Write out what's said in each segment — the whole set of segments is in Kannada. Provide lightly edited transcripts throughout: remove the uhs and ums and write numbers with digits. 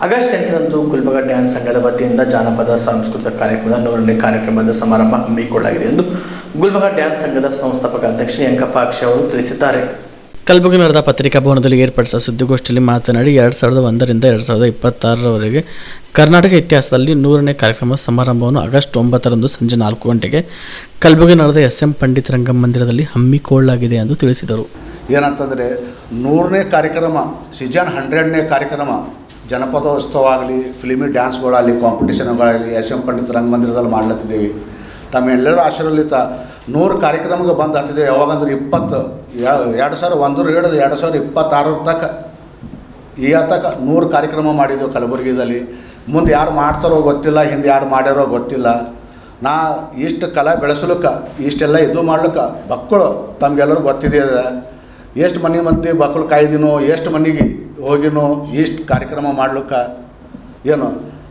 ಆಗಸ್ಟ್ 8ರಂದು ಗುಲ್ಬರ್ಗ ಡ್ಯಾನ್ಸ್ ಸಂಘದ ವತಿಯಿಂದ ಜಾನಪದ ಸಾಂಸ್ಕೃತಿಕ ಕಾರ್ಯಕ್ರಮದ 100ನೇ ಕಾರ್ಯಕ್ರಮದ ಸಮಾರಂಭ ಹಮ್ಮಿಕೊಳ್ಳಲಾಗಿದೆ ಎಂದು ಗುಲ್ಬರ್ಗ ಡ್ಯಾನ್ಸ್ ಸಂಘದ ಸಂಸ್ಥಾಪಕ ಅಧ್ಯಕ್ಷ ಯಂಕಪ್ಪ ಅಕ್ಷಯ್ ಅವರು ತಿಳಿಸಿದ್ದಾರೆ. ಕಲಬುರಗಿ ನಡೆದ ಪತ್ರಿಕಾ ಭವನದಲ್ಲಿ ಏರ್ಪಡಿಸಿದ ಸುದ್ದಿಗೋಷ್ಠಿಯಲ್ಲಿ ಮಾತನಾಡಿ 2001ರಿಂದ 2026ರವರೆಗೆ ಕರ್ನಾಟಕ ಇತಿಹಾಸದಲ್ಲಿ 100ನೇ ಕಾರ್ಯಕ್ರಮ ಸಮಾರಂಭವನ್ನು ಆಗಸ್ಟ್ 9ರಂದು ಸಂಜೆ 4 ಗಂಟೆಗೆ ಕಲಬುರಗಿ ನಡೆದ SM ಪಂಡಿತ್ ರಂಗಮಂದಿರದಲ್ಲಿ ಹಮ್ಮಿಕೊಳ್ಳಲಾಗಿದೆ ಎಂದು ತಿಳಿಸಿದರು. ಏನಂತಂದರೆ 100ನೇ ಕಾರ್ಯಕ್ರಮ ಸೀಸನ್ 100ನೇ ಕಾರ್ಯಕ್ರಮ ಜನಪದೋತ್ಸವ ಆಗಲಿ, ಫಿಲ್ಮಿ ಡ್ಯಾನ್ಸ್ಗಳಾಗಲಿ, ಕಾಂಪಿಟೇಷನ್ಗಳಾಗಲಿ SM ಪಂಡಿತ್ ರಂಗಮಂದಿರದಲ್ಲಿ ಮಾಡ್ಲತ್ತಿದ್ದೀವಿ. ತಮ್ಮೆಲ್ಲರೂ ಆಶೀರ್ವಾದಿತ 100 ಕಾರ್ಯಕ್ರಮಕ್ಕೆ ಬಂದು ಹತ್ತಿದ್ದೇವೆ. ಯಾವಾಗಂದ್ರೆ 2001 ಹಿಡಿದು 2026 ತನಕ ತನಕ 100 ಕಾರ್ಯಕ್ರಮ ಮಾಡಿದ್ದೆವು ಕಲಬುರಗಿದಲ್ಲಿ. ಮುಂದೆ ಯಾರು ಮಾಡ್ತಾರೋ ಗೊತ್ತಿಲ್ಲ, ಹಿಂದೆ ಯಾರು ಮಾಡ್ಯಾರೋ ಗೊತ್ತಿಲ್ಲ. ನಾ ಇಷ್ಟು ಕಲಾ ಬೆಳೆಸಲಿಕ್ಕೆ, ಇಷ್ಟೆಲ್ಲ ಇದು ಮಾಡ್ಲಿಕ್ಕೆ ಮಕ್ಕಳು ತಮಗೆಲ್ಲರೂ ಗೊತ್ತಿದೆ. ಎಷ್ಟು ಮಂದಿ ಮಕ್ಕಳು ಕಾಯ್ದಿನೋ, ಎಷ್ಟು ಮನೆಗೆ ಹೋಗಿನೋ, ಇಷ್ಟು ಕಾರ್ಯಕ್ರಮ ಮಾಡ್ಲಿಕ್ಕೆ ಏನು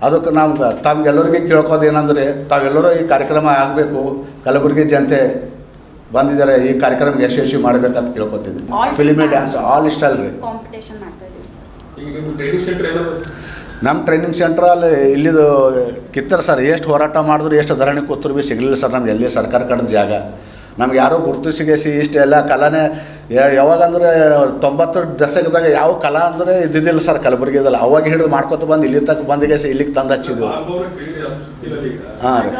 ಅದಕ್ಕೆ ನಾವು ತಮಗೆಲ್ಲರಿಗೆ ಕೇಳ್ಕೋದು ಏನಂದರೆ, ತಾವೆಲ್ಲರೂ ಈ ಕಾರ್ಯಕ್ರಮ ಆಗಬೇಕು, ಕಲಬುರಗಿ ಜನತೆ ಬಂದಿದ್ದಾರೆ, ಈ ಕಾರ್ಯಕ್ರಮ ಯಶಸ್ವಿ ಮಾಡಬೇಕಂತ ಕೇಳ್ಕೊತಿದ್ವಿ. ಫಿಲ್ಮಿ ಡ್ಯಾನ್ಸ್ ಆಲ್ ಸ್ಟೈಲ್ ರೀ. ನಮ್ಮ ಟ್ರೈನಿಂಗ್ ಸೆಂಟ್ರಲ್ಲಿ ಇಲ್ಲಿದು ಕಿತ್ತರ್ ಸರ್. ಎಷ್ಟು ಹೋರಾಟ ಮಾಡಿದ್ರು, ಎಷ್ಟು ಧರಣಿ ಕೂತರು ಭೀ ಸಿಗಲಿಲ್ಲ ಸರ್ ನಮ್ಗೆ ಎಲ್ಲಿ ಸರ್ಕಾರ ಕಡೆದ ಜಾಗ. ನಮ್ಗೆ ಯಾರೋ ಗುರುತಿಸಿಗೆಸಿ ಇಷ್ಟೆಲ್ಲ ಕಲಾನೇ ಯಾವಾಗಂದ್ರೆ 90 ದಶಕದಾಗ ಯಾವ ಕಲಾ ಅಂದರೆ ಇದ್ದಿದ್ದಿಲ್ಲ ಸರ್ ಕಲಬುರಗಿದಲ್ಲಿ. ಅವಾಗ ಹಿಡಿದು ಮಾಡ್ಕೊತ ಬಂದು ಇಲ್ಲಿ ತಕ್ಕ ಬಂದಿಗೆಸಿ ಇಲ್ಲಿಗೆ ತಂದು ಹಚ್ಚಿದ್ವು. ಹಾಂ ರೀ,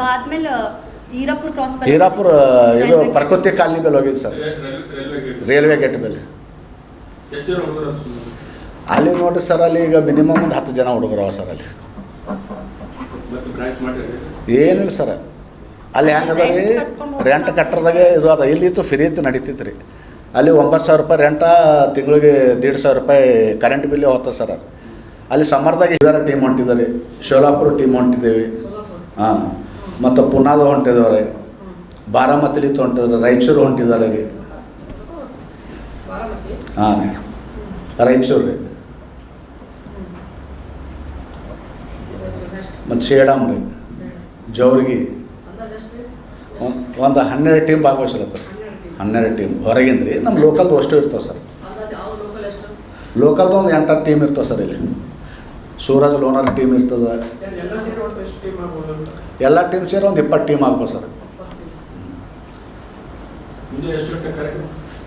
ಹೀರಾಪುರ ಇದು ಪ್ರಕೃತಿ ಕಾಲನಿ ಮೇಲೆ ಹೋಗಿದ್ದು ಸರ್, ರೈಲ್ವೆ ಗೇಟ್ ಮೇಲೆ. ಅಲ್ಲಿ ನೋಡಿ ಸರ್, ಅಲ್ಲಿ ಈಗ ಮಿನಿಮಮ್ ಒಂದು 10 ಜನ ಹುಡುಗರವ ಸರ್. ಅಲ್ಲಿ ಏನಿಲ್ಲ ಸರ್, ಅಲ್ಲಿ ಹೆಂಗದ ರೀ, ರೆಂಟ್ ಕಟ್ಟರದಾಗೆ ಇದು ಅದ. ಇಲ್ಲಿತ್ತು ಫ್ರೀ ಇತ್ತು, ನಡೀತಿತ್ತು ರೀ. ಅಲ್ಲಿ 9,000 ರೂಪಾಯಿ ರೆಂಟ, ತಿಂಗಳಿಗೆ 1,500 ರೂಪಾಯಿ ಕರೆಂಟ್ ಬಿಲ್ ಹೋಗ್ತದೆ ಸರ್. ಅಲ್ಲಿ ಸಮ್ಮರ್ದಾಗ ಇದರ ಟೀಮ್ ಹೊಂಟಿದ್ದಾರೆ, ಶೋಲಾಪುರ ಟೀಮ್ ಹೊಂಟಿದ್ದೇವೆ. ಹಾಂ, ಮತ್ತು ಪುನಾದ ಹೊಂಟಿದ್ದಾರೆ, ಬಾರಾಮತಿಲಿತ್ತು ಹೊಂಟಿದ್ದಾರೆ, ರಾಯಚೂರು ಹೊಂಟಿದ್ದಾರೆ ರೀ. ಹಾಂ ರೀ, ರಾಯಚೂರು ರೀ, ಮತ್ತು ಸೇಡಮ್ ರೀ, ಜೌರ್ಗಿ. ಒಂದು 12 ಟೀಮ್ ಭಾಗವಹಿಸ್ಲತ್ತಾರೆ. 12 ಟೀಮ್ ಹೊರಗಿಂದ ರೀ. ನಮ್ಮ ಲೋಕಲ್ದು ಅಷ್ಟು ಇರ್ತಾವೆ ಸರ್. ಲೋಕಲ್ದು ಒಂದು 8 ಟೀಮ್ ಇರ್ತಾವೆ ಸರ್. ಇಲ್ಲಿ ಸೂರಜ್ ಲೋನರ್ ಟೀಮ್ ಇರ್ತದೆ. ಎಲ್ಲ ಟೀಮ್ ಸೇರಿ ಒಂದು 20 ಟೀಮ್ ಆಗ್ಬೋದು ಸರ್.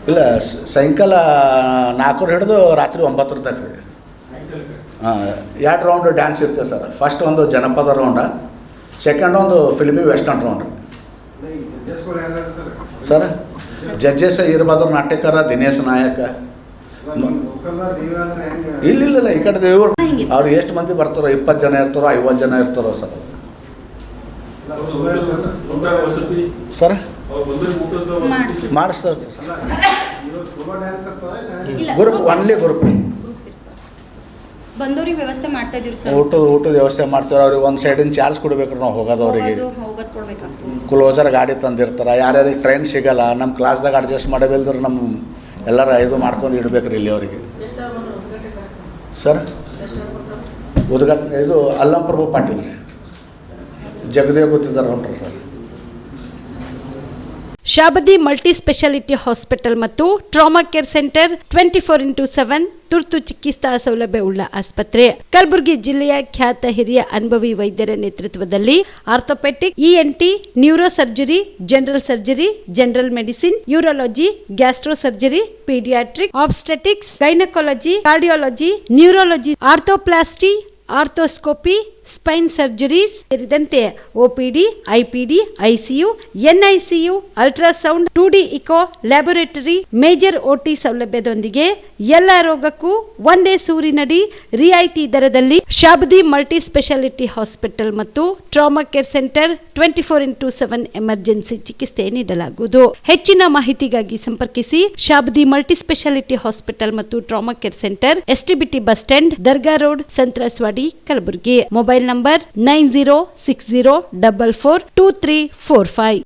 ಇಲ್ಲ, ಸಾಯಂಕಾಲ 4 ಹಿಡಿದು ರಾತ್ರಿ 9 ತನಕ ರೀ. ಹಾಂ, 2 ರೌಂಡ್ ಡ್ಯಾನ್ಸ್ ಇರ್ತದೆ ಸರ್. ಫಸ್ಟ್ ಒಂದು ಜನಪದ ರೌಂಡ, ಸೆಕೆಂಡ್ ಒಂದು filmy western round sir. Judges ಇರ್ಬಾದ್ರು ನಾಟ್ಯಕಾರ ದಿನೇಶ್ ನಾಯಕ. ಇಲ್ಲ, ಈ ಕಡೆ ಇವ್ರು ಅವ್ರು ಎಷ್ಟು ಮಂದಿ ಬರ್ತಾರೋ, 20 ಜನ ಇರ್ತಾರೋ, 50 ಜನ ಇರ್ತಾರೋ ಸರ್. ಸರ್ ಮಾಡಿಸ್ತಾರೆ ಸರ್. ಗ್ರೂಪ್ ಒನ್ಲಿ ಗ್ರೂಪ್ ಬಂದವ್ರಿಗೆ ವ್ಯವಸ್ಥೆ ಮಾಡ್ತಾ ಇದೀವಿ ಸರ್. ಊಟದ ವ್ಯವಸ್ಥೆ ಮಾಡ್ತೀವಿ. ಅವ್ರಿಗೆ ಒಂದು ಸೈಡಿನ ಚಾರ್ಜ್ ಕೊಡ್ಬೇಕು ನಾವು ಹೋಗೋದವ್ರಿಗೆ. ಕ್ಲೋಸರ್ ಗಾಡಿ ತಂದಿರ್ತಾರೆ. ಯಾರ್ಯಾರಿಗೆ ಟ್ರೈನ್ ಸಿಗಲ್ಲ, ನಮ್ಮ ಕ್ಲಾಸ್ದಾಗ ಅಡ್ಜಸ್ಟ್ ಮಾಡಬೇಲ್ದ್ರೆ ನಮ್ಮ ಎಲ್ಲರೂ ಇದು ಮಾಡ್ಕೊಂಡು ಇಡ್ಬೇಕ್ರಿ ಇಲ್ಲಿ ಅವರಿಗೆ ಸರ್. ಉದ್ಘಾಟನೆ ಇದು ಅಲ್ಲಂ ಪ್ರಭು ಪಾಟೀಲ್ ಜಗದೇವ್ ಗೊತ್ತಿದ್ದಾರೆ ಹೊಂಟ್ರಿ sir. Shabadi multi speciality hospital ಮತ್ತು ಟ್ರಾಮಾ ಕೇರ್ ಸೆಂಟರ್ 24x7 ತುರ್ತು ಚಿಕಿತ್ಸಾ ಸೌಲಭ್ಯವುಳ್ಳ ಆಸ್ಪತ್ರೆ. ಕಲಬುರಗಿ ಜಿಲ್ಲೆಯ ಖ್ಯಾತ ಹಿರಿಯ ಅನುಭವಿ ವೈದ್ಯರ ನೇತೃತ್ವದಲ್ಲಿ orthopaedic, ENT, neuro surgery, general surgery, general medicine, urology, gastro surgery, paediatric, obstetrics, gynaecology, cardiology, neurology, arthroplasty, arthroscopy, spine surgeries ಸೇರಿದಂತೆ OPD, IPD, ICU, NICU, ultrasound, 2D echo, laboratory, major OT ಸೌಲಭ್ಯದೊಂದಿಗೆ ಎಲ್ಲ ರೋಗಕ್ಕೂ ಒಂದೇ ಸೂರಿನಡಿ ರಿಯಾಯಿತಿ ದರದಲ್ಲಿ ಶಾಬದಿ ಮಲ್ಟಿ ಸ್ಪೆಷಾಲಿಟಿ ಹಾಸ್ಪಿಟಲ್ ಮತ್ತು trauma care centre 24x7 emergency ಚಿಕಿತ್ಸೆ ನೀಡಲಾಗುವುದು. ಹೆಚ್ಚಿನ ಮಾಹಿತಿಗಾಗಿ ಸಂಪರ್ಕಿಸಿ ಶಾಬದಿ ಮಲ್ಟಿ ಸ್ಪೆಷಾಲಿಟಿ ಹಾಸ್ಪಿಟಲ್ ಮತ್ತು trauma care centre, STBT bus stand, Dargah road, ಸಂತ್ರಸ್ವಾಡಿ, Kalaburagi. Mobile number 9060442345.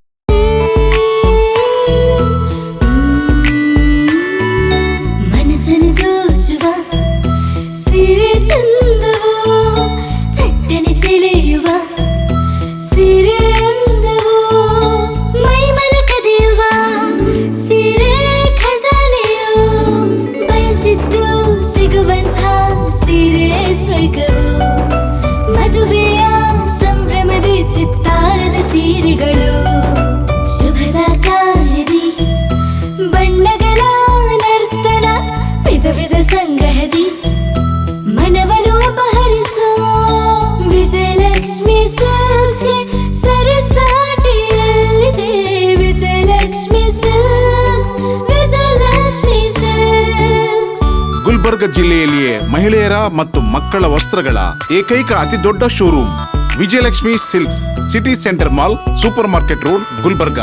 ಮನಸ್ಸನ್ನು ದೋಚುವ ಸಿರೆ ಚಂದವೋ, ಚಟ್ಟನೆ ಸೆಳೆಯುವ ಸಿರೆ ಅಂದವೋ, ಮೈಮನ ಕದಿಯುವ ಸಿರೆ ಖಜಾನೆಯೋ, ಬಯಸಿದ್ದು ಸಿಗುವಂಥ ಸಿರೆ ಸ್ವರ್ಗವೋ. ಗುಲ್ಬರ್ಗ ಜಿಲ್ಲೆಯಲ್ಲಿಯೇ ಮಹಿಳೆಯರ ಮತ್ತು ಮಕ್ಕಳ ವಸ್ತ್ರಗಳ ಏಕೈಕ ಅತಿ ದೊಡ್ಡ showroom Vijayalakshmi silks, city centre mall, super market road, Gulbarga.